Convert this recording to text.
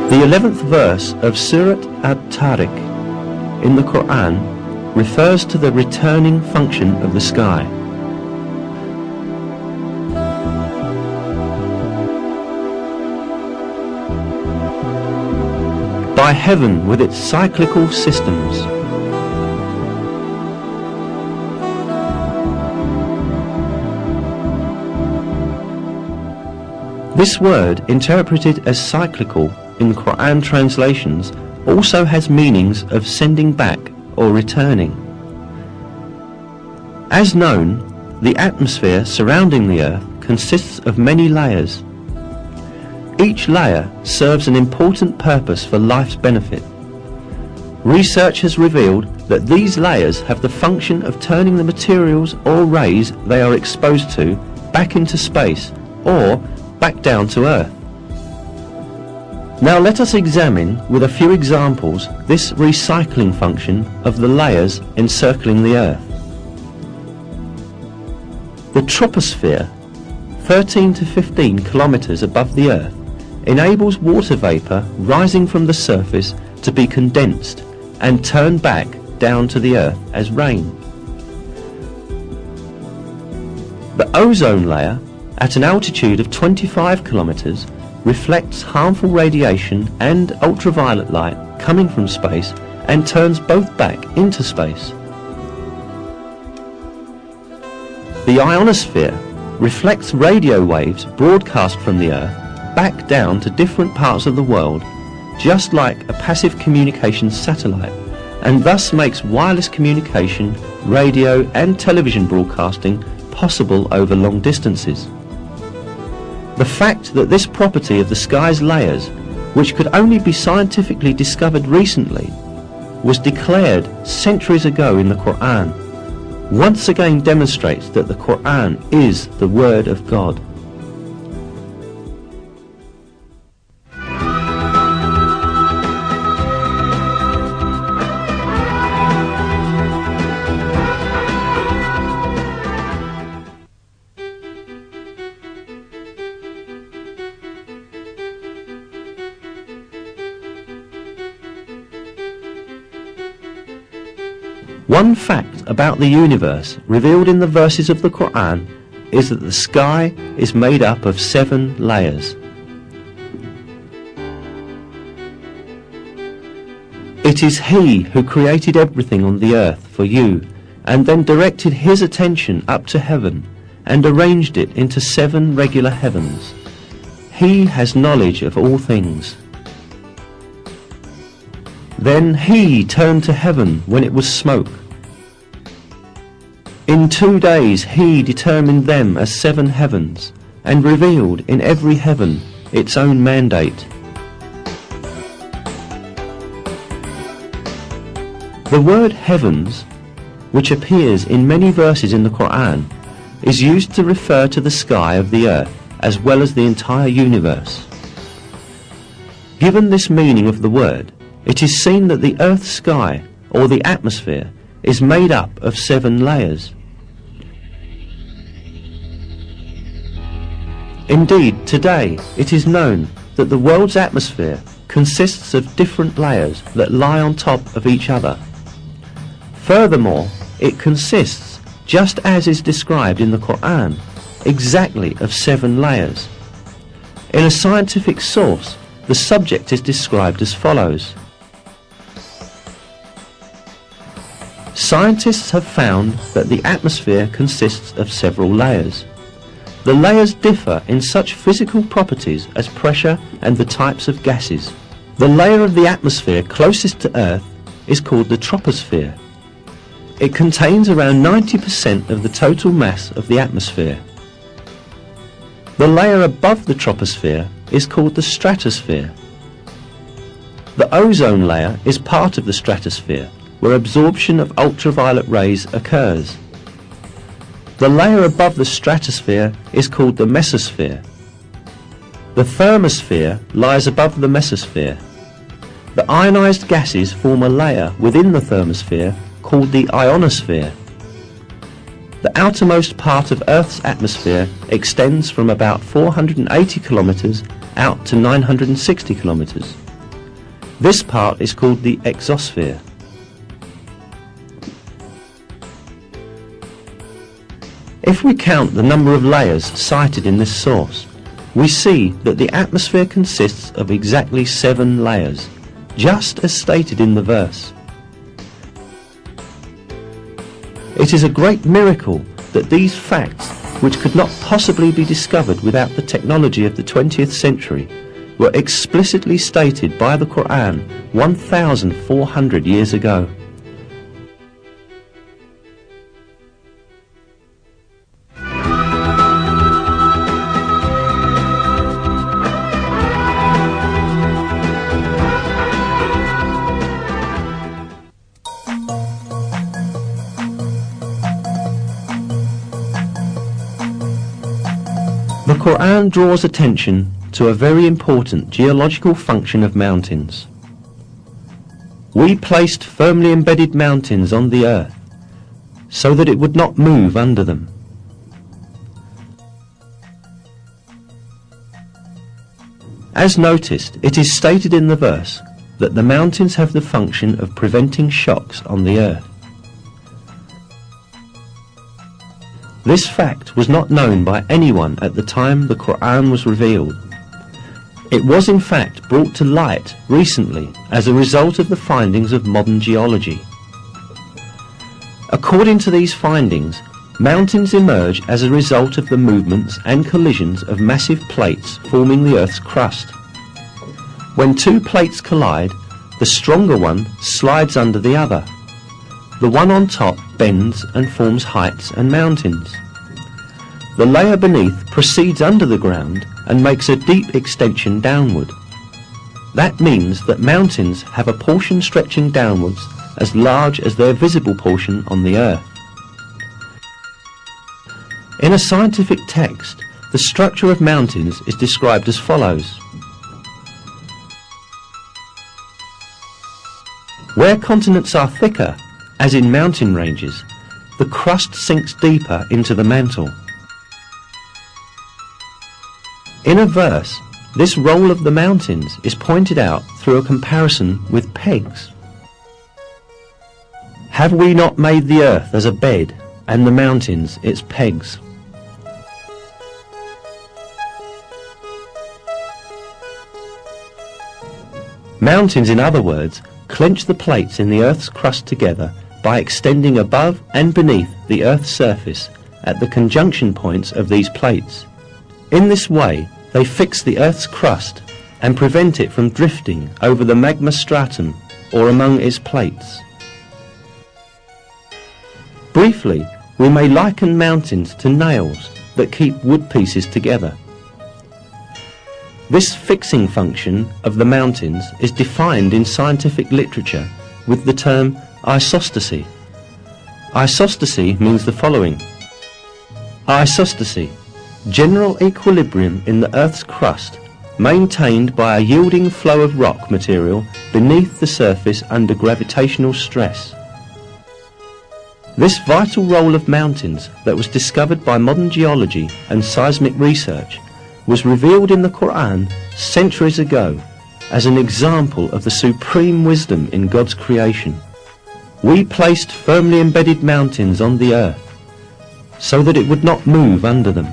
The 11th verse of Surat At-Tariq in the Quran refers to the returning function of the sky. By heaven with its cyclical systems. This word, interpreted as cyclical in Quran translations, also has meanings of sending back or returning. As known, the atmosphere surrounding the Earth consists of many layers. Each layer serves an important purpose for life's benefit. Research has revealed that these layers have the function of turning the materials or rays they are exposed to back into space or back down to Earth. Now let us examine with a few examples this recycling function of the layers encircling the Earth. The troposphere, 13 to 15 kilometers above the Earth, enables water vapor rising from the surface to be condensed and turned back down to the Earth as rain. The ozone layer, at an altitude of 25 kilometers, reflects harmful radiation and ultraviolet light coming from space and turns both back into space. The ionosphere reflects radio waves broadcast from the Earth back down to different parts of the world, just like a passive communications satellite, and thus makes wireless communication, radio and television broadcasting possible over long distances. The fact that this property of the sky's layers, which could only be scientifically discovered recently, was declared centuries ago in the Quran, once again demonstrates that the Quran is the Word of God. One fact about the universe revealed in the verses of the Quran is that the sky is made up of 7 layers. It is He who created everything on the earth for you, and then directed His attention up to heaven and arranged it into 7 regular heavens. He has knowledge of all things. Then He turned to heaven when it was smoke. In 2 days He determined them as 7 heavens, and revealed in every heaven its own mandate. The word heavens, which appears in many verses in the Quran, is used to refer to the sky of the earth as well as the entire universe. Given this meaning of the word, it is seen that the Earth's sky, or the atmosphere, is made up of 7 layers. Indeed, today it is known that the world's atmosphere consists of different layers that lie on top of each other. Furthermore, it consists, just as is described in the Quran, exactly of 7 layers. In a scientific source, the subject is described as follows. Scientists have found that the atmosphere consists of several layers. The layers differ in such physical properties as pressure and the types of gases. The layer of the atmosphere closest to Earth is called the troposphere. It contains around 90% of the total mass of the atmosphere. The layer above the troposphere is called the stratosphere. The ozone layer is part of the stratosphere, where absorption of ultraviolet rays occurs. The layer above the stratosphere is called the mesosphere. The thermosphere lies above the mesosphere. The ionized gases form a layer within the thermosphere called the ionosphere. The outermost part of Earth's atmosphere extends from about 480 kilometers out to 960 kilometers. This part is called the exosphere. If we count the number of layers cited in this source, we see that the atmosphere consists of exactly 7 layers, just as stated in the verse. It is a great miracle that these facts, which could not possibly be discovered without the technology of the 20th century, were explicitly stated by the Coran 1,400 years ago. The Quran draws attention to a very important geological function of mountains. We placed firmly embedded mountains on the earth so that it would not move under them. As noticed, it is stated in the verse that the mountains have the function of preventing shocks on the earth. This fact was not known by anyone at the time the Quran was revealed. It was in fact brought to light recently as a result of the findings of modern geology. According to these findings, mountains emerge as a result of the movements and collisions of massive plates forming the Earth's crust. When 2 plates collide, the stronger one slides under the other. The one on top bends and forms heights and mountains. The layer beneath proceeds under the ground and makes a deep extension downward. That means that mountains have a portion stretching downwards as large as their visible portion on the earth. In a scientific text, the structure of mountains is described as follows. Where continents are thicker, as in mountain ranges, the crust sinks deeper into the mantle. In a verse, this role of the mountains is pointed out through a comparison with pegs. Have we not made the earth as a bed, and the mountains its pegs? Mountains, in other words, clench the plates in the earth's crust together by extending above and beneath the earth's surface at the conjunction points of these plates. In this way, they fix the earth's crust and prevent it from drifting over the magma stratum or among its plates. Briefly, we may liken mountains to nails that keep wood pieces together. This fixing function of the mountains is defined in scientific literature with the term isostasy. Isostasy means the following. Isostasy, general equilibrium in the Earth's crust, maintained by a yielding flow of rock material beneath the surface under gravitational stress. This vital role of mountains that was discovered by modern geology and seismic research was revealed in the Quran centuries ago as an example of the supreme wisdom in God's creation. We placed firmly embedded mountains on the earth so that it would not move under them.